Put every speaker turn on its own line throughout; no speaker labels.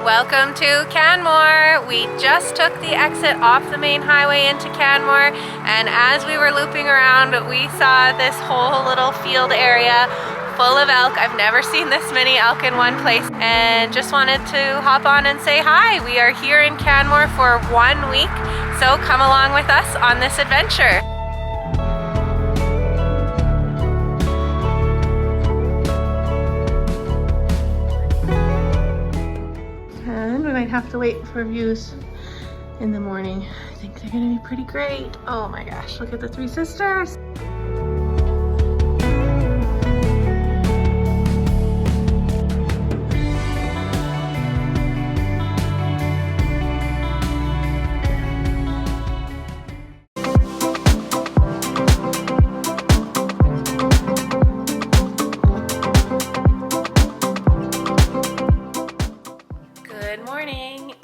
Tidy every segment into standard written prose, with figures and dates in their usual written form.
Welcome to Canmore. We just took the exit off the main highway into Canmore, and as we were looping around, we saw this whole little field area full of elk. I've never seen this many elk in one place, and just wanted to hop on and say hi. We are here in Canmore for 1 week, so come along with us on this adventure. And we might have to wait for views in the morning. I think they're gonna be pretty great. Oh my gosh, look at the three sisters.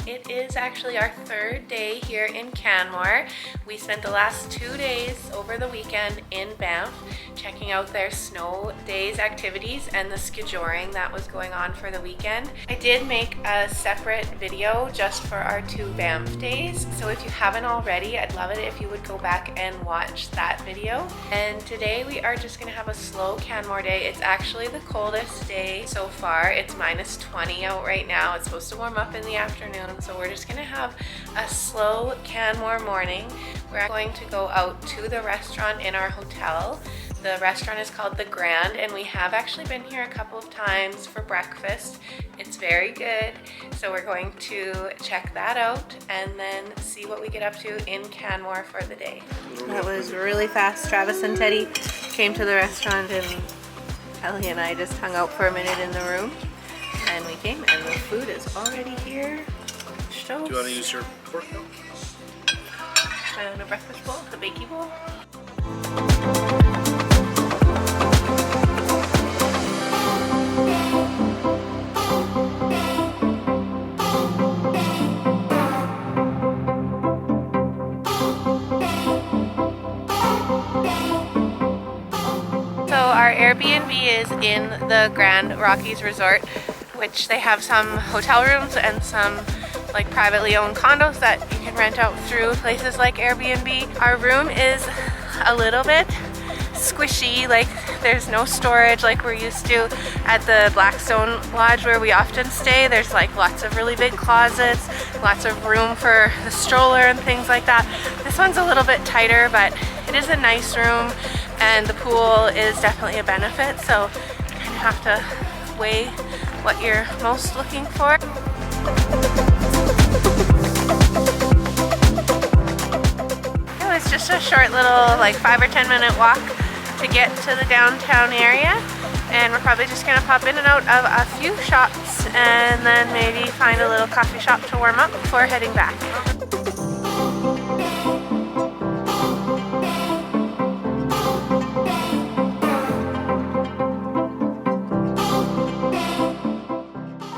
It is actually our third day here in Canmore. We spent the last 2 days over the weekend in Banff checking out their snow days activities and the skijoring that was going on for the weekend. I did make a separate video just for our 2 Banff days, so if you haven't already, I'd love it if you would go back and watch that video. And today we are just gonna have a slow Canmore day. It's actually the coldest day so far. It's -20 out right now. It's supposed to warm up in the afternoon, so we're just gonna have a slow Canmore morning. We're going to go out to the restaurant in our hotel. The restaurant is called The Grand, and we have actually been here a couple of times for breakfast. It's very good, so we're going to check that out and then see what we get up to in Canmore for the day. That was really fast. Travis and Teddy came to the restaurant, and Ellie and I just hung out for a minute in the room, and we came, and the food is already here. Do you
want to use your fork now?
And a breakfast bowl, a bakey bowl. So our Airbnb is in the Grand Rockies Resort, which they have some hotel rooms and some like privately owned condos that you can rent out through places like Airbnb. Our room is a little bit squishy, like there's no storage like we're used to at the Blackstone Lodge where we often stay. There's like lots of really big closets, lots of room for the stroller and things like that. This one's a little bit tighter, but it is a nice room, and the pool is definitely a benefit, so you kind of have to weigh what you're most looking for. It's just a short little like 5 or 10 minute walk to get to the downtown area, and we're probably just gonna pop in and out of a few shops and then maybe find a little coffee shop to warm up before heading back.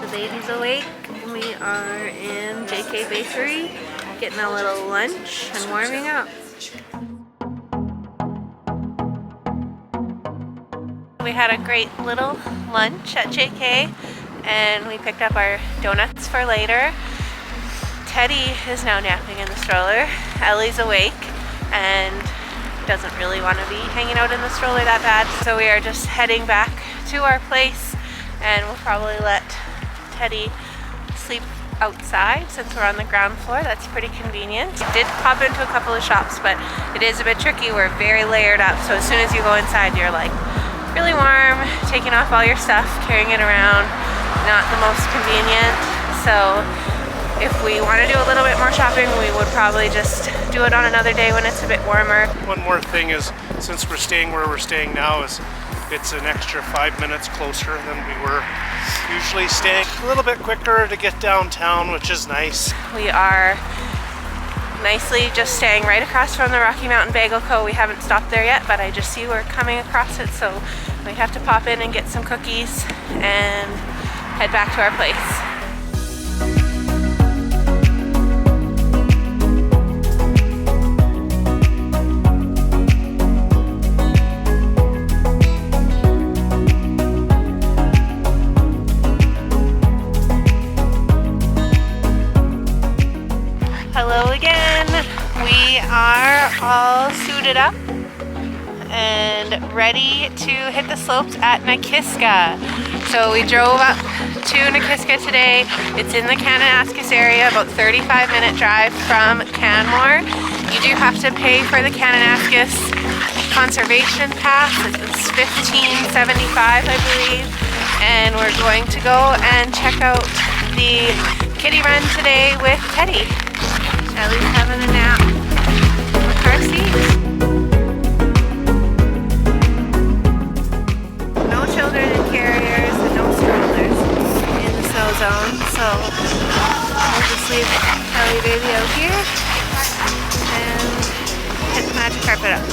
The baby's awake. We are in JK Bakery getting a little lunch and warming up. We had a great little lunch at JK, and we picked up our donuts for later. Teddy is now napping in the stroller. Ellie's awake and doesn't really want to be hanging out in the stroller that bad, so we are just heading back to our place, and we'll probably let Teddy sleep outside since we're on the ground floor. That's pretty convenient. We did pop into a couple of shops, but it is a bit tricky. We're very layered up, so as soon as you go inside, you're like really warm, taking off all your stuff, carrying it around, not the most convenient. So if we want to do a little bit more shopping, we would probably just do it on another day when it's a bit warmer.
One more thing is, since we're staying where we're staying now, is it's an extra 5 minutes closer than we were usually staying. A little bit quicker to get downtown, which is nice.
We are nicely just staying right across from the Rocky Mountain Bagel Co. We haven't stopped there yet, but I just see we're coming across it, so we have to pop in and get some cookies and head back to our place. are all suited up and ready to hit the slopes at Nakiska. So we drove up to Nakiska today. It's in the Kananaskis area, about 35-minute drive from Canmore. You do have to pay for the Kananaskis conservation pass. It's $15.75, I believe. And we're going to go and check out the kiddie run today with Teddy. Ellie's having a nap in the car seat. No children in carriers and no strollers in the snow zone, so we'll just leave Ellie baby out here and hit the magic carpet up.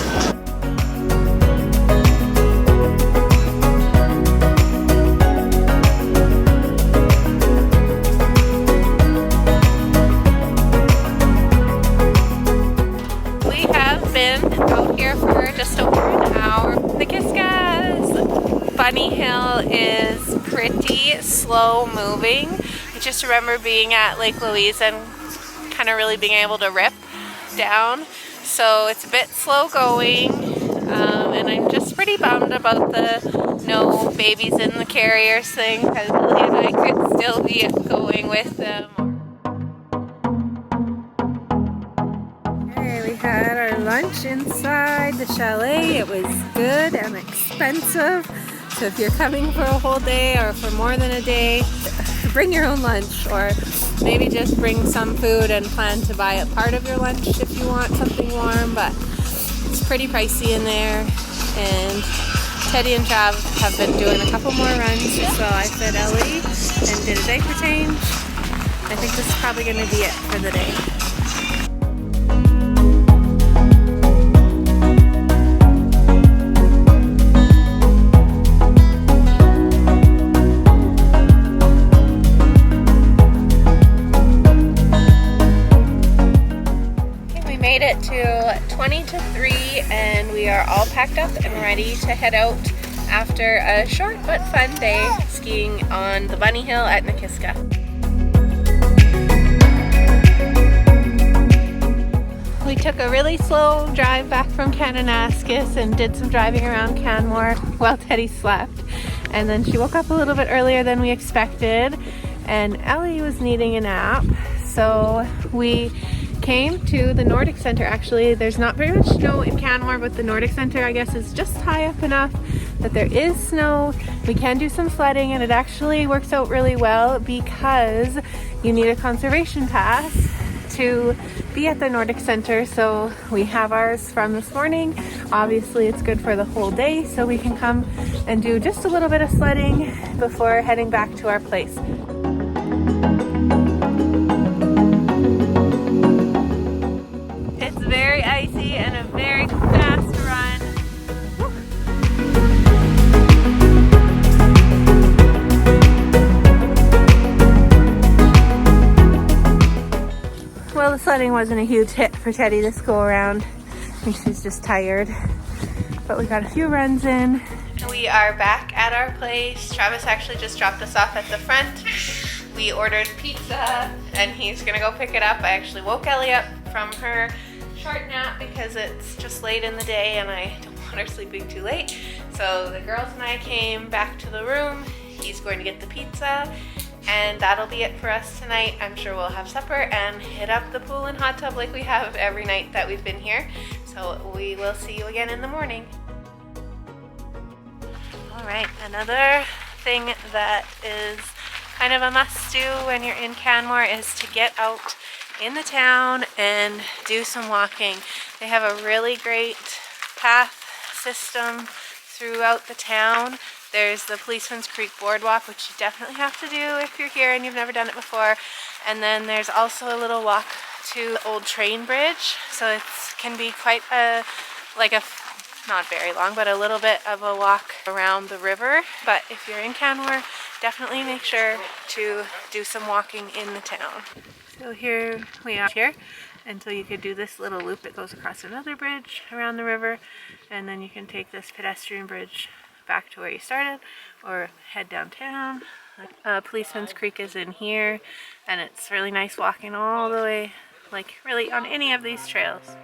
Out here for just over an hour. Nakiska's bunny hill is pretty slow moving. I just remember being at Lake Louise and kind of really being able to rip down. So it's a bit slow going, and I'm just pretty bummed about the no babies in the carriers thing, because Lily and I could still be going with them. We had our lunch inside the chalet. It was good and expensive. So if you're coming for a whole day or for more than a day, bring your own lunch, or maybe just bring some food and plan to buy a part of your lunch if you want something warm. But it's pretty pricey in there. And Teddy and Trav have been doing a couple more runs. So I fed Ellie and did a diaper change. I think this is probably going to be it for the day. Made it to 20 to 3 and we are all packed up and ready to head out after a short but fun day skiing on the bunny hill at Nakiska. We took a really slow drive back from Kananaskis and did some driving around Canmore while Teddy slept, and then she woke up a little bit earlier than we expected and Ellie was needing a nap, so we came to the Nordic Center. Actually, there's not very much snow in Canmore, but the Nordic Center, I guess, is just high up enough that there is snow. We can do some sledding, and it actually works out really well because you need a conservation pass to be at the Nordic Center. So we have ours from this morning. Obviously, it's good for the whole day, so we can come and do just a little bit of sledding before heading back to our place. Very icy and a very fast run. Woo. Well, the sledding wasn't a huge hit for Teddy this go around. I think she's just tired. But we got a few runs in. We are back at our place. Travis actually just dropped us off at the front. We ordered pizza and he's gonna go pick it up. I actually woke Ellie up from her short nap because it's just late in the day and I don't want her sleeping too late. So the girls and I came back to the room. He's going to get the pizza and that'll be it for us tonight. I'm sure we'll have supper and hit up the pool and hot tub like we have every night that we've been here. So we will see you again in the morning. All right, another thing that is kind of a must do when you're in Canmore is to get out in the town and do some walking. They have a really great path system throughout the town. There's the Policeman's Creek Boardwalk, which you definitely have to do if you're here and you've never done it before. And then there's also a little walk to the old train bridge. So it can be quite not very long, but a little bit of a walk around the river. But if you're in Canmore, definitely make sure to do some walking in the town. So here we are here until you could do this little loop. It goes across another bridge around the river, and then you can take this pedestrian bridge back to where you started or head downtown. Policeman's Creek is in here, and it's really nice walking all the way like really on any of these trails.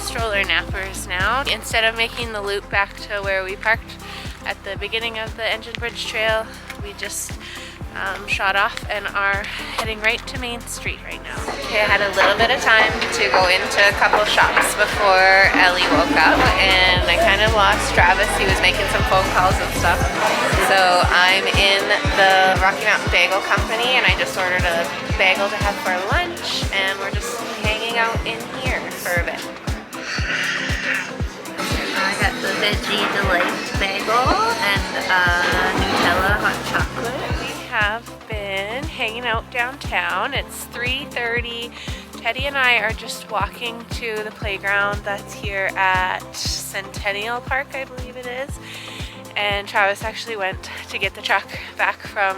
Stroller nappers now. Instead of making the loop back to where we parked at the beginning of the Engine Bridge Trail, we just shot off and are heading right to Main Street right now. Okay, I had a little bit of time to go into a couple shops before Ellie woke up, and I kind of lost Travis. He was making some phone calls and stuff. So I'm in the Rocky Mountain Bagel Company, and I just ordered a bagel to have for lunch, and we're just hanging out in here for a bit. I got the Veggie Delight bagel and Nutella hot chocolate. We have been hanging out downtown. It's 3:30. Teddy and I are just walking to the playground that's here at Centennial Park, I believe it is. And Travis actually went to get the truck back from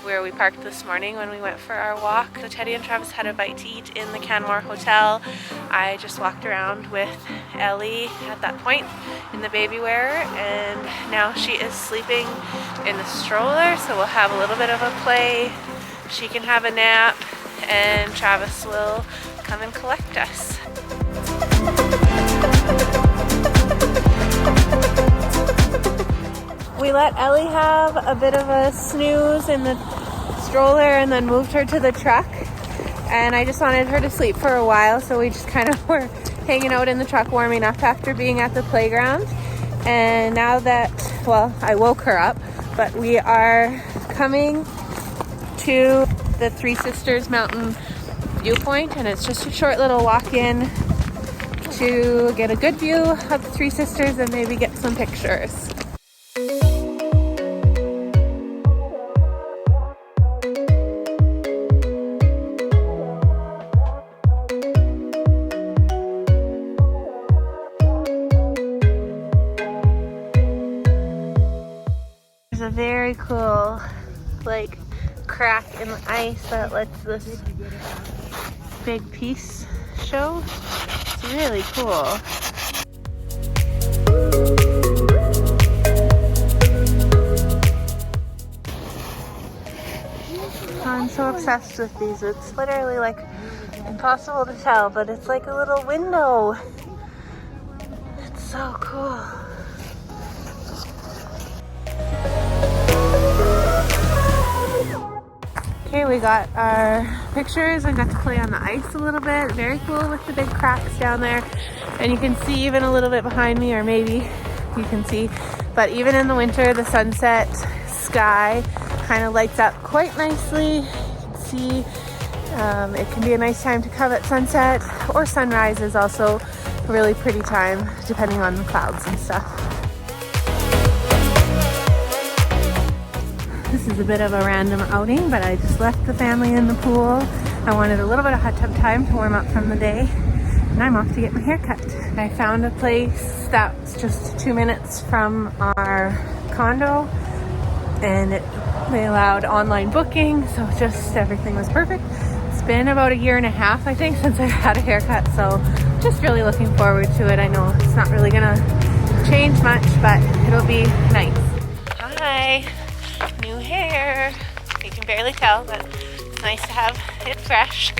where we parked this morning when we went for our walk. So Teddy and Travis had a bite to eat in the Canmore Hotel. I just walked around with Ellie at that point in the baby wear, and now she is sleeping in the stroller, so we'll have a little bit of a play. She can have a nap, and Travis will come and collect us. We let Ellie have a bit of a snooze in the stroller and then moved her to the truck. And I just wanted her to sleep for a while, so we just kind of were hanging out in the truck warming up after being at the playground. And now that, well, I woke her up, but we are coming to the Three Sisters Mountain viewpoint, and it's just a short little walk in to get a good view of the Three Sisters and maybe get some pictures. A very cool like crack in the ice that lets this big piece show. It's really cool. I'm so obsessed with these. It's literally like impossible to tell, but it's like a little window. It's so cool. Okay, we got our pictures and got to play on the ice a little bit. Very cool with the big cracks down there. And you can see even a little bit behind me, or maybe you can see, but even in the winter, the sunset sky kind of lights up quite nicely. You can see it can be a nice time to come at sunset, or sunrise is also a really pretty time depending on the clouds and stuff. This is a bit of a random outing, but I just left the family in the pool. I wanted a little bit of hot tub time to warm up from the day, and I'm off to get my hair cut. I found a place that's just 2 minutes from our condo, and they allowed online booking, so just everything was perfect. It's been about a year and a half, I think, since I've had a haircut, so just really looking forward to it. I know it's not really gonna change much, but it'll be nice. Hi. New hair. You can barely tell, but it's nice to have it fresh.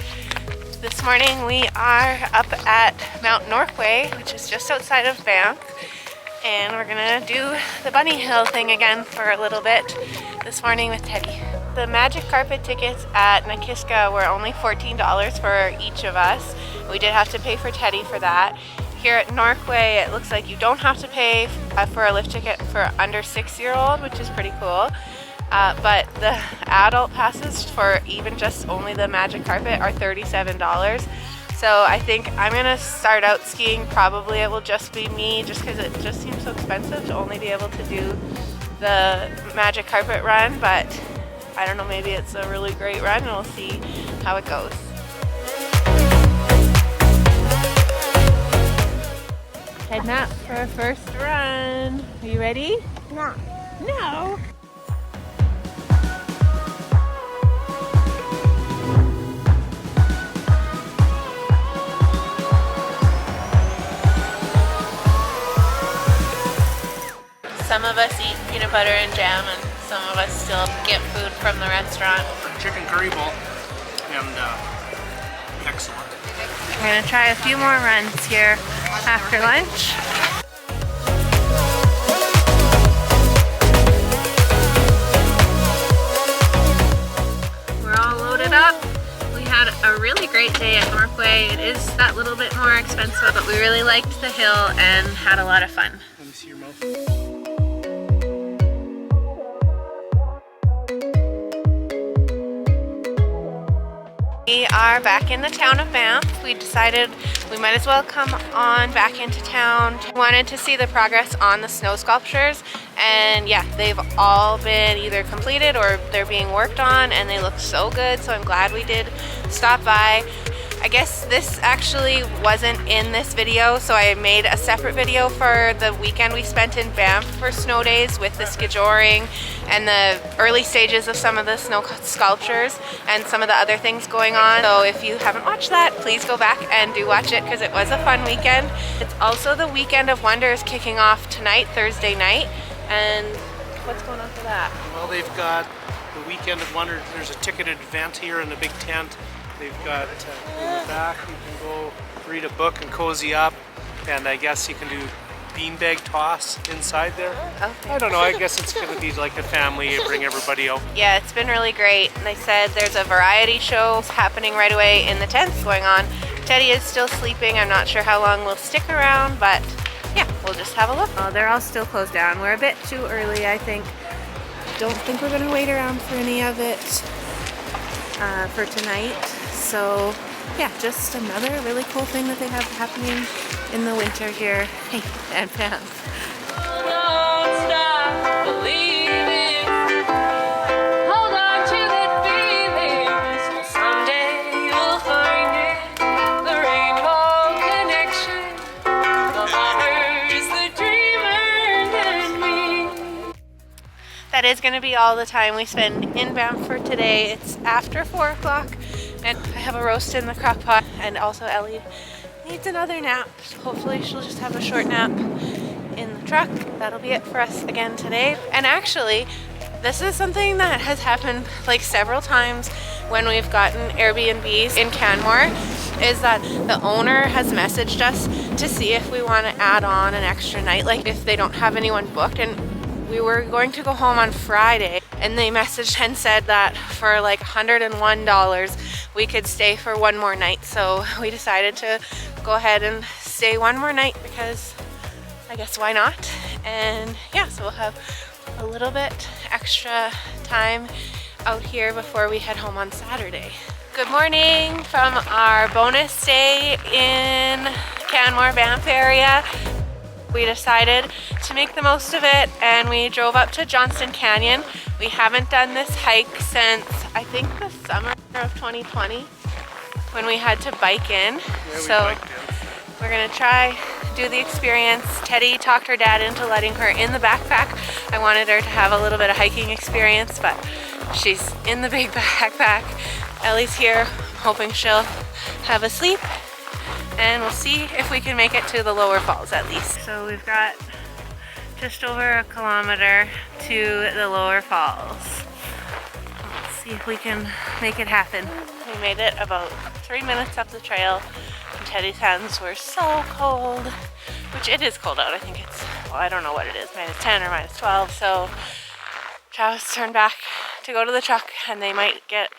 This morning we are up at Mount Norquay, which is just outside of Banff, and we're gonna do the bunny hill thing again for a little bit this morning with Teddy. The magic carpet tickets at Nakiska were only $14 for each of us. We did have to pay for Teddy for that. Here at Norquay, it looks like you don't have to pay for a lift ticket for under 6-year-old, which is pretty cool. But the adult passes for even just only the magic carpet are $37. So I think I'm gonna start out skiing. Probably it will just be me, just because it just seems so expensive to only be able to do the magic carpet run. But I don't know, maybe it's a really great run, and we'll see how it goes. Heading up for our first run. Are you ready?
No.
No. Some of us eat peanut butter and jam, and some of us still get food from the restaurant.
Chicken curry bowl and excellent.
We're gonna try a few more runs here after lunch. We're all loaded up. We had a really great day at Northway. It is that little bit more expensive, but we really liked the hill and had a lot of fun.
Let me see your mouth.
We are back in the town of Banff. We decided we might as well come on back into town. We wanted to see the progress on the snow sculptures, and yeah, they've all been either completed or they're being worked on, and they look so good, so I'm glad we did stop by. I guess this actually wasn't in this video, so I made a separate video for the weekend we spent in Banff for snow days with the skijoring and the early stages of some of the snow sculptures and some of the other things going on. So if you haven't watched that, please go back and do watch it because it was a fun weekend. It's also the Weekend of Wonders kicking off tonight, Thursday night. And what's going on for that?
Well, they've got the Weekend of Wonders. There's a ticketed event here in the big tent. They've got in the back, you can go read a book and cozy up, and I guess you can do beanbag toss inside there.
Okay.
I don't know, I guess it's going to be like a family, bring everybody out.
Yeah, it's been really great. They said there's a variety show happening right away in the tents going on. Teddy is still sleeping. I'm not sure how long we'll stick around, but yeah, we'll just have a look. Oh, they're all still closed down. We're a bit too early, I think. Don't think we're going to wait around for any of it for tonight. So yeah, just another really cool thing that they have happening in the winter here at Banff. That is going to be all the time we spend in Banff for today. It's after 4 o'clock and I have a roast in the crock pot, and also Ellie needs another nap. So hopefully she'll just have a short nap in the truck. That'll be it for us again today. And actually, this is something that has happened like several times when we've gotten Airbnbs in Canmore, is that the owner has messaged us to see if we want to add on an extra night, like if they don't have anyone booked. And we were going to go home on Friday, and they messaged and said that for like $101 we could stay for one more night. So we decided to go ahead and stay one more night because I guess why not? And yeah, so we'll have a little bit extra time out here before we head home on Saturday. Good morning from our bonus day in Canmore, Banff area. We decided to make the most of it and we drove up to Johnston Canyon. We haven't done this hike since I think the summer of 2020 when we had to bike in. So we're gonna try do the experience. Teddy talked her dad into letting her in the backpack. I wanted her to have a little bit of hiking experience, but she's in the big backpack. Ellie's here, hoping she'll have a sleep, and we'll see if we can make it to the lower falls at least. So we've got just over a kilometer to the lower falls. Let's see if we can make it happen. We made it about 3 minutes up the trail, and Teddy's hands were so cold, which it is cold out. I think it's, well, I don't know what it is, -10 or -12. So Travis turned back to go to the truck, and they might get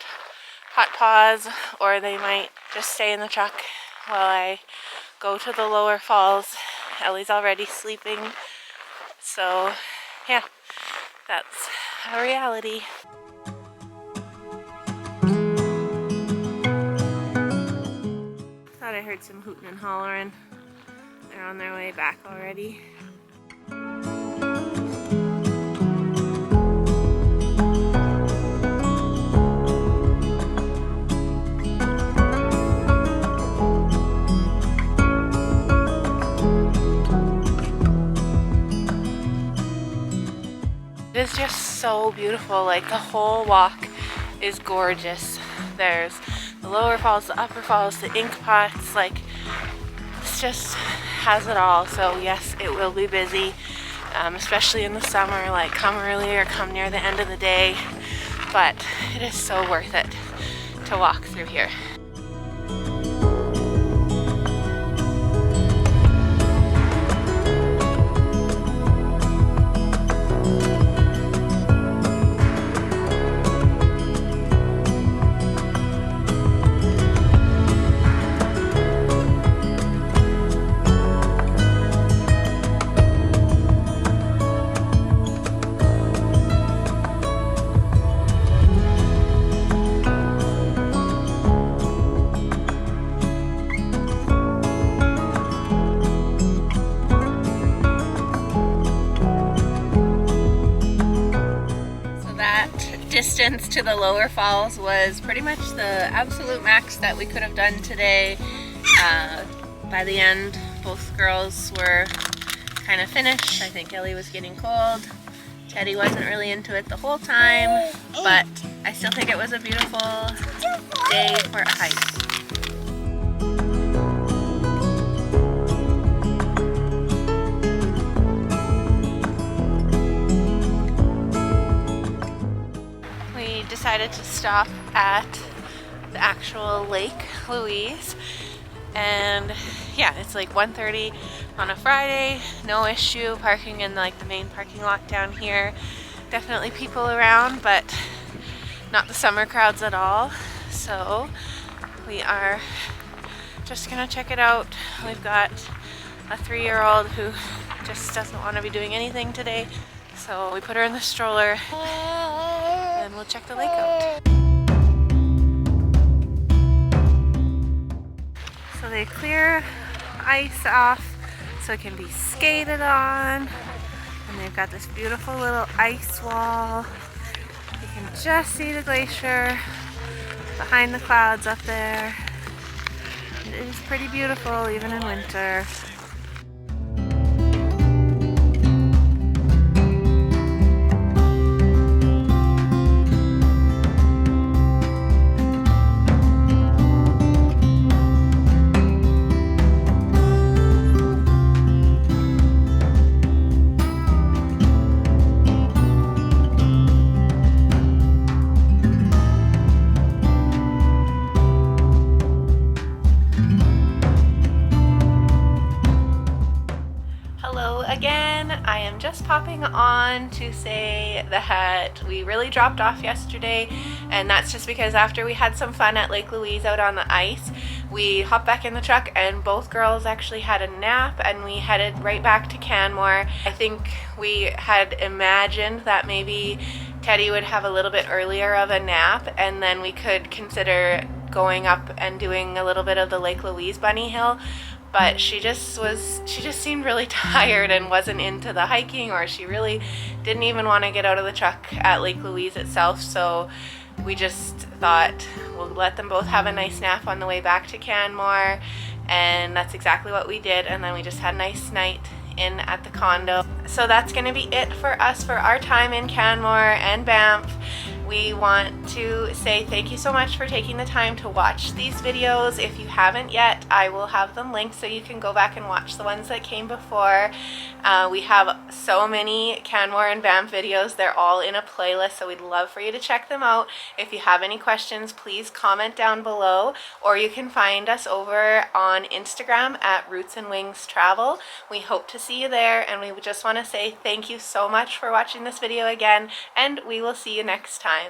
hot paws or they might just stay in the truck while I go to the lower falls. Ellie's already sleeping, so yeah, that's a reality. Thought I heard some hooting and hollering. They're on their way back already. is just so beautiful. Like the whole walk is gorgeous. There's the lower falls, the upper falls, the ink pots, like this just has it all. So yes, it will be busy, especially in the summer, like come early or come near the end of the day, but it is so worth it to walk through here. Distance to the lower falls was pretty much the absolute max that we could have done today. By the end, both girls were kind of finished. I think Ellie was getting cold. Teddy wasn't really into it the whole time, but I still think it was a beautiful day for a hike. Decided to stop at the actual Lake Louise, and yeah, it's like 1:30 on a Friday, no issue parking in like the main parking lot down here. Definitely people around, but not the summer crowds at all. So we are just gonna check it out. We've got a 3-year-old who just doesn't want to be doing anything today, so we put her in the stroller and we'll check the lake out. So they clear ice off so it can be skated on, and they've got this beautiful little ice wall. You can just see the glacier behind the clouds up there. It is pretty beautiful even in winter. Again, I am just popping on to say that we really dropped off yesterday, and that's just because after we had some fun at Lake Louise out on the ice, we hopped back in the truck and both girls actually had a nap and we headed right back to Canmore. I think we had imagined that maybe Teddy would have a little bit earlier of a nap and then we could consider going up and doing a little bit of the Lake Louise bunny hill. But she just seemed really tired and wasn't into the hiking, or she really didn't even want to get out of the truck at Lake Louise itself. So we just thought we'll let them both have a nice nap on the way back to Canmore, and that's exactly what we did. And then we just had a nice night in at the condo. So that's going to be it for us for our time in Canmore and Banff. We want to say thank you so much for taking the time to watch these videos. If you haven't yet, I will have them linked so you can go back and watch the ones that came before. We have so many Canmore and Banff videos. They're all in a playlist, so we'd love for you to check them out. If you have any questions, please comment down below, or you can find us over on Instagram at Roots and Wings Travel. We hope to see you there, and we just want to say thank you so much for watching this video again, and we will see you next time.